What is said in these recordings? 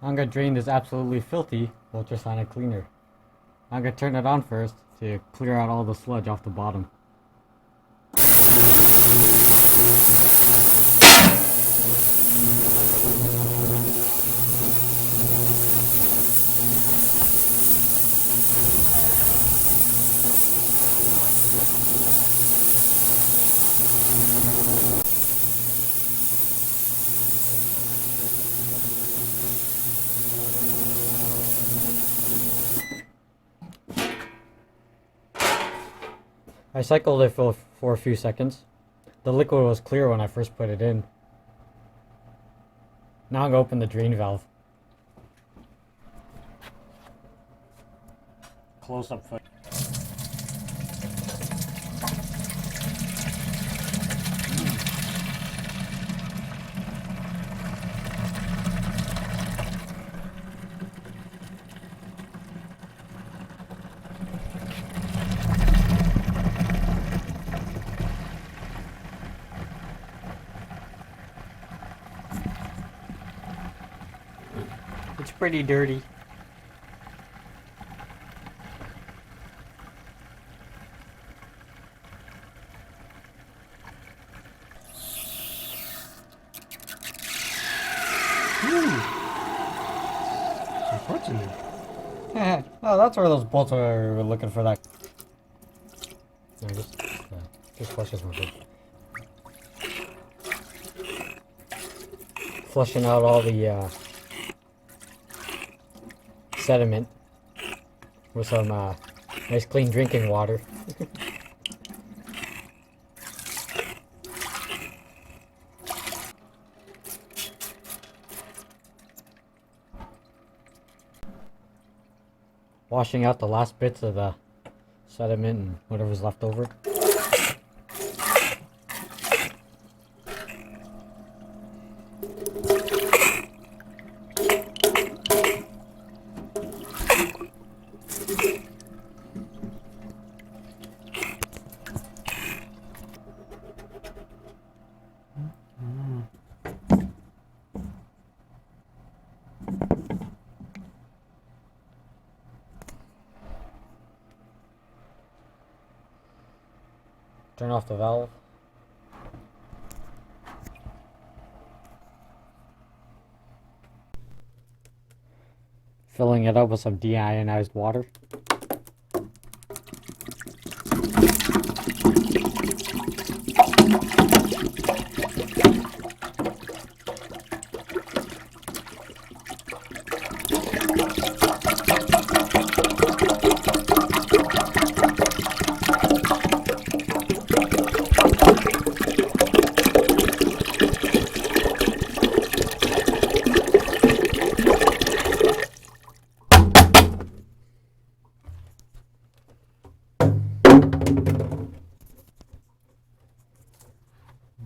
I'm gonna drain this absolutely filthy ultrasonic cleaner. I'm gonna turn it on first to clear out all the sludge off the bottom. I cycled it for a few seconds. The liquid was clear when I first put it in. Now I'm gonna open the drain valve. Close up foot. It's pretty dirty. Unfortunate. Oh, that's where those bolts were looking for that. No, just flush this one. Flushing out all the sediment with some nice clean drinking water. Washing out the last bits of the sediment and whatever's left over. Turn off the valve. Filling it up with some deionized water.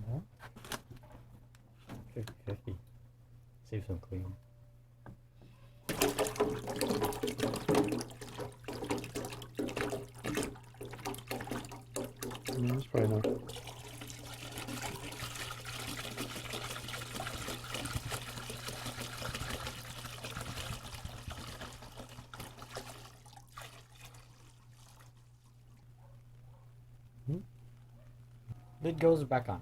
No? 50-50. Save some clean. That's probably not. Lid goes back on.